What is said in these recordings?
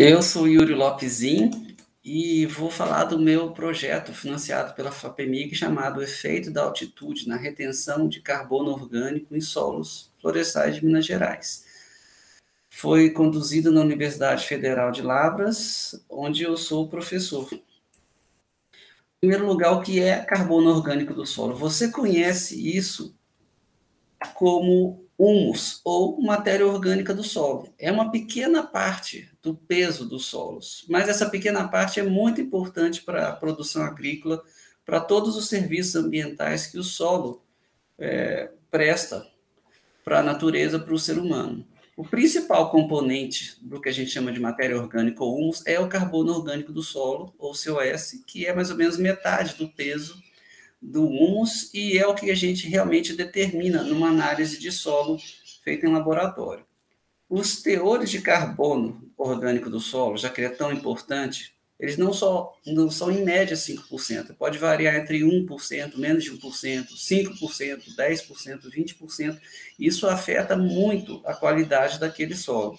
Eu sou Yuri Lopesin e vou falar do meu projeto financiado pela FAPEMIG chamado Efeito da Altitude na Retenção de Carbono Orgânico em Solos Florestais de Minas Gerais. Foi conduzido na Universidade Federal de Lavras, onde eu sou professor. Em primeiro lugar, o que é carbono orgânico do solo? Você conhece isso como humus, ou matéria orgânica do solo. É uma pequena parte do peso dos solos, mas essa pequena parte é muito importante para a produção agrícola, para todos os serviços ambientais que o solo presta para a natureza, para o ser humano. O principal componente do que a gente chama de matéria orgânica ou humus é o carbono orgânico do solo, ou COS, que é mais ou menos metade do peso do humus e é o que a gente realmente determina numa análise de solo feita em laboratório. Os teores de carbono orgânico do solo, já que ele é tão importante, eles não são em média 5%, pode variar entre 1%, menos de 1%, 5%, 10%, 20%. Isso afeta muito a qualidade daquele solo.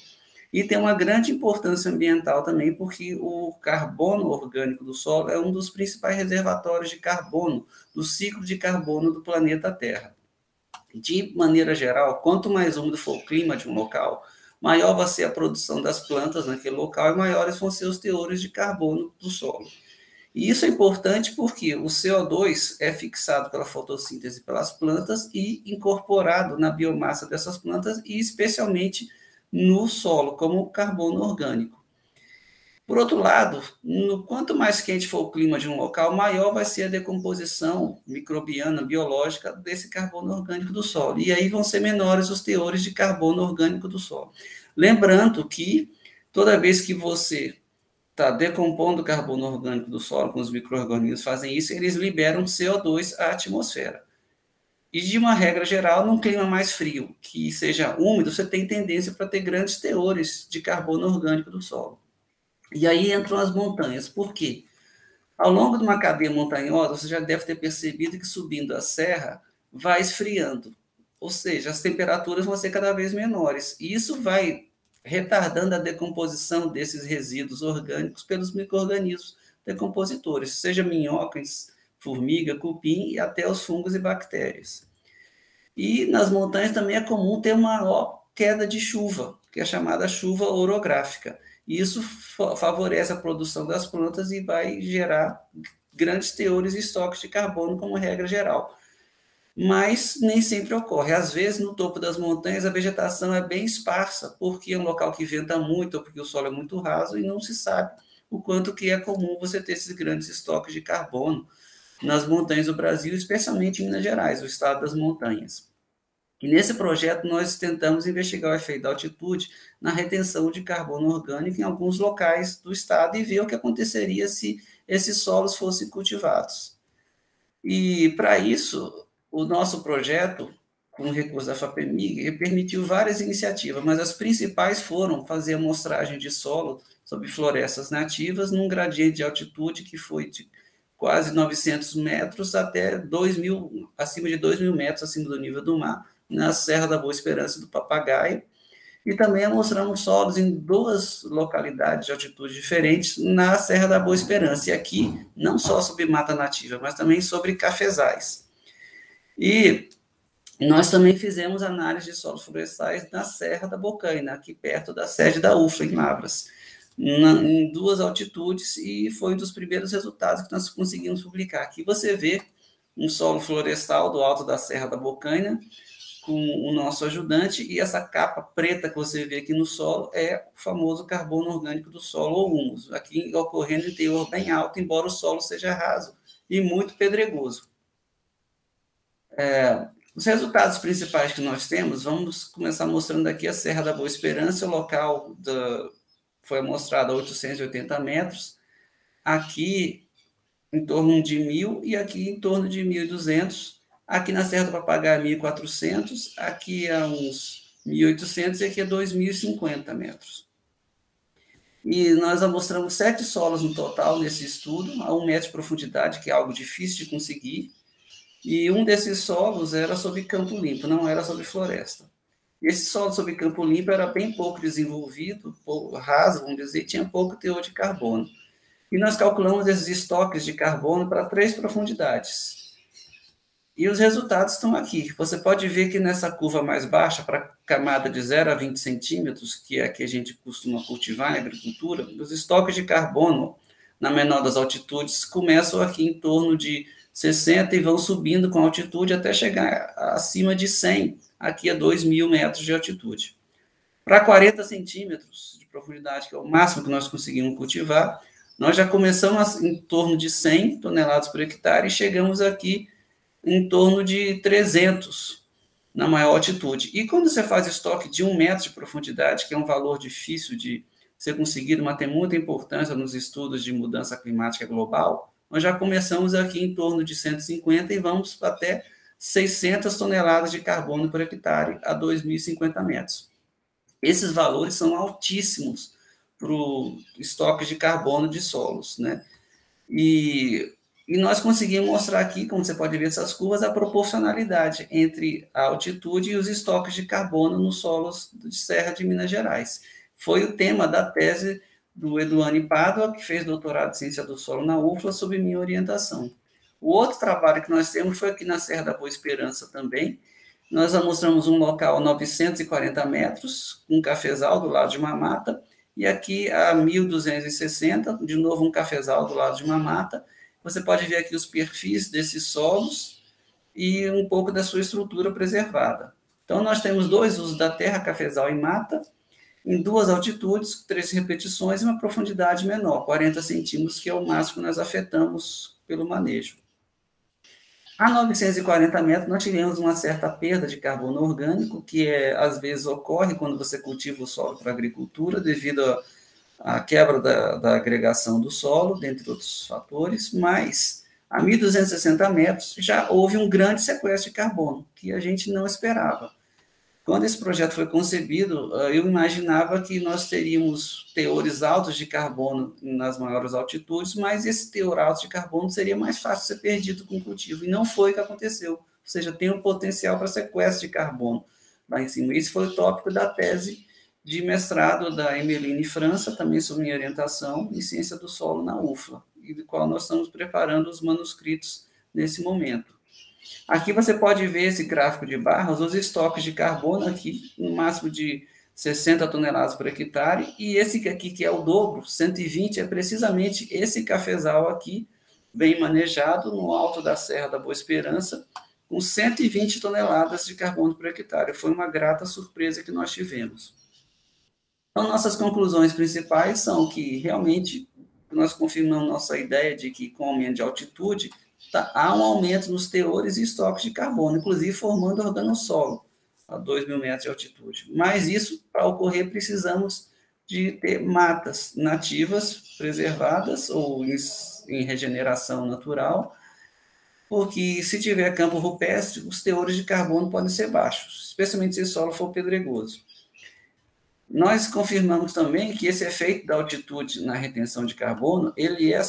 E tem uma grande importância ambiental também, porque o carbono orgânico do solo é um dos principais reservatórios de carbono do ciclo de carbono do planeta Terra. De maneira geral, quanto mais úmido for o clima de um local, maior vai ser a produção das plantas naquele local e maiores vão ser os teores de carbono do solo. E isso é importante porque o CO2 é fixado pela fotossíntese pelas plantas e incorporado na biomassa dessas plantas e especialmente no solo, como carbono orgânico. Por outro lado, quanto mais quente for o clima de um local, maior vai ser a decomposição microbiana, biológica desse carbono orgânico do solo. E aí vão ser menores os teores de carbono orgânico do solo. Lembrando que toda vez que você está decompondo o carbono orgânico do solo, com os micro-organismos fazem isso, eles liberam CO2 à atmosfera. E, de uma regra geral, num clima mais frio, que seja úmido, você tem tendência para ter grandes teores de carbono orgânico do solo. E aí entram as montanhas. Por quê? Ao longo de uma cadeia montanhosa, você já deve ter percebido que subindo a serra, vai esfriando. Ou seja, as temperaturas vão ser cada vez menores. E isso vai retardando a decomposição desses resíduos orgânicos pelos micro-organismos decompositores, seja minhocas, formiga, cupim e até os fungos e bactérias. E nas montanhas também é comum ter uma maior queda de chuva, que é chamada chuva orográfica. E isso favorece a produção das plantas e vai gerar grandes teores e estoques de carbono, como regra geral. Mas nem sempre ocorre. Às vezes, no topo das montanhas, a vegetação é bem esparsa, porque é um local que venta muito, ou porque o solo é muito raso, e não se sabe o quanto que é comum você ter esses grandes estoques de carbono nas montanhas do Brasil, especialmente em Minas Gerais, o estado das montanhas. E nesse projeto nós tentamos investigar o efeito da altitude na retenção de carbono orgânico em alguns locais do estado e ver o que aconteceria se esses solos fossem cultivados. E para isso, o nosso projeto, com recurso da FAPEMIG, permitiu várias iniciativas, mas as principais foram fazer amostragem de solo sobre florestas nativas num gradiente de altitude que foi de quase 900 metros até 2.000, acima de 2.000 metros acima do nível do mar, na Serra da Boa Esperança e do Papagaio, e também mostramos solos em duas localidades de altitude diferentes na Serra da Boa Esperança, e aqui não só sobre mata nativa, mas também sobre cafezais. E nós também fizemos análise de solos florestais na Serra da Bocaina, aqui perto da sede da UFLA, em Lavras, em duas altitudes, e foi um dos primeiros resultados que nós conseguimos publicar. Aqui você vê um solo florestal do alto da Serra da Bocaina, com o nosso ajudante, e essa capa preta que você vê aqui no solo é o famoso carbono orgânico do solo, ou humus, aqui ocorrendo em teor bem alto, embora o solo seja raso e muito pedregoso. Os resultados principais que nós temos, vamos começar mostrando aqui a Serra da Boa Esperança, o local foi mostrado a 880 metros, aqui em torno de 1.000 e aqui em torno de 1.200. Aqui na Serra do Papagaio, 1.400, aqui a uns 1.800 e aqui a 2.050 metros. E nós mostramos 7 solos no total nesse estudo, a 1 metro de profundidade, que é algo difícil de conseguir, e um desses solos era sobre campo limpo, não era sobre floresta. Esse solo sob campo limpo era bem pouco desenvolvido, pouco raso, vamos dizer, e tinha pouco teor de carbono. E nós calculamos esses estoques de carbono para 3 profundidades. E os resultados estão aqui. Você pode ver que nessa curva mais baixa, para a camada de 0 a 20 centímetros, que é a que a gente costuma cultivar em agricultura, os estoques de carbono, na menor das altitudes, começam aqui em torno de 60 e vão subindo com altitude até chegar acima de 100, aqui a 2.000 metros de altitude. Para 40 centímetros de profundidade, que é o máximo que nós conseguimos cultivar, nós já começamos em torno de 100 toneladas por hectare e chegamos aqui em torno de 300 na maior altitude. E quando você faz estoque de 1 metro de profundidade, que é um valor difícil de ser conseguido, mas tem muita importância nos estudos de mudança climática global, nós já começamos aqui em torno de 150 e vamos até 600 toneladas de carbono por hectare a 2.050 metros. Esses valores são altíssimos para o estoque de carbono de solos, né? E nós conseguimos mostrar aqui, como você pode ver essas curvas, a proporcionalidade entre a altitude e os estoques de carbono nos solos de serra de Minas Gerais. Foi o tema da tese do Eduane Pádua, que fez doutorado em ciência do solo na UFLA, sob minha orientação. O outro trabalho que nós temos foi aqui na Serra da Boa Esperança também. Nós mostramos um local a 940 metros, um cafezal do lado de uma mata, e aqui a 1.260, de novo um cafezal do lado de uma mata. Você pode ver aqui os perfis desses solos e um pouco da sua estrutura preservada. Então, nós temos 2 usos da terra, cafezal e mata, em 2 altitudes, 3 repetições e uma profundidade menor, 40 centímetros, que é o máximo que nós afetamos pelo manejo. A 940 metros, nós tivemos uma certa perda de carbono orgânico, que às vezes ocorre quando você cultiva o solo para agricultura, devido à quebra da agregação do solo, dentre outros fatores, mas a 1.260 metros já houve um grande sequestro de carbono, que a gente não esperava. Quando esse projeto foi concebido, eu imaginava que nós teríamos teores altos de carbono nas maiores altitudes, mas esse teor alto de carbono seria mais fácil de ser perdido com o cultivo, e não foi o que aconteceu. Ou seja, tem um potencial para sequestro de carbono lá em cima. Esse foi o tópico da tese de mestrado da Emeline França, também sob minha orientação, em ciência do solo na UFLA, e do qual nós estamos preparando os manuscritos nesse momento. Aqui você pode ver esse gráfico de barras, os estoques de carbono aqui, no máximo de 60 toneladas por hectare, e esse aqui, que é o dobro, 120, é precisamente esse cafezal aqui, bem manejado, no alto da Serra da Boa Esperança, com 120 toneladas de carbono por hectare. Foi uma grata surpresa que nós tivemos. Então, nossas conclusões principais são que, realmente, nós confirmamos nossa ideia de que, com o aumento de altitude, há um aumento nos teores e estoques de carbono, inclusive formando organossolo a 2.000 metros de altitude. Mas isso, para ocorrer, precisamos de ter matas nativas, preservadas ou em regeneração natural, porque se tiver campo rupestre, os teores de carbono podem ser baixos, especialmente se o solo for pedregoso. Nós confirmamos também que esse efeito da altitude na retenção de carbono, ele é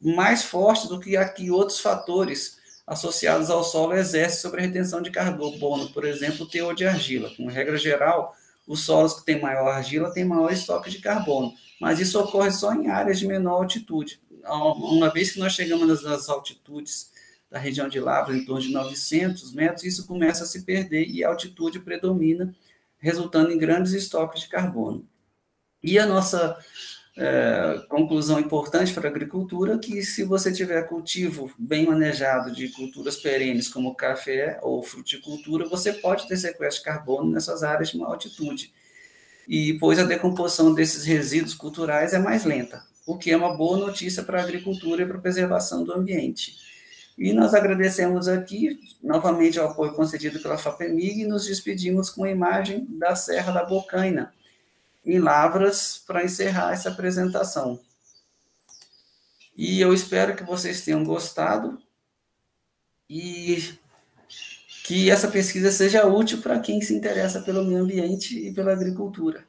mais forte do que aqui outros fatores associados ao solo exercem sobre a retenção de carbono, por exemplo, o teor de argila. Como regra geral, os solos que têm maior argila têm maior estoque de carbono, mas isso ocorre só em áreas de menor altitude. Uma vez que nós chegamos nas altitudes da região de Lavras, em torno de 900 metros, isso começa a se perder e a altitude predomina, resultando em grandes estoques de carbono. E a nossa conclusão importante para a agricultura, que se você tiver cultivo bem manejado de culturas perenes, como café ou fruticultura, você pode ter sequestro de carbono nessas áreas de maior altitude. E pois a decomposição desses resíduos culturais é mais lenta, o que é uma boa notícia para a agricultura e para a preservação do ambiente. E nós agradecemos aqui, novamente, o apoio concedido pela FAPEMIG e nos despedimos com a imagem da Serra da Bocaina, em Lavras, para encerrar essa apresentação. E eu espero que vocês tenham gostado e que essa pesquisa seja útil para quem se interessa pelo meio ambiente e pela agricultura.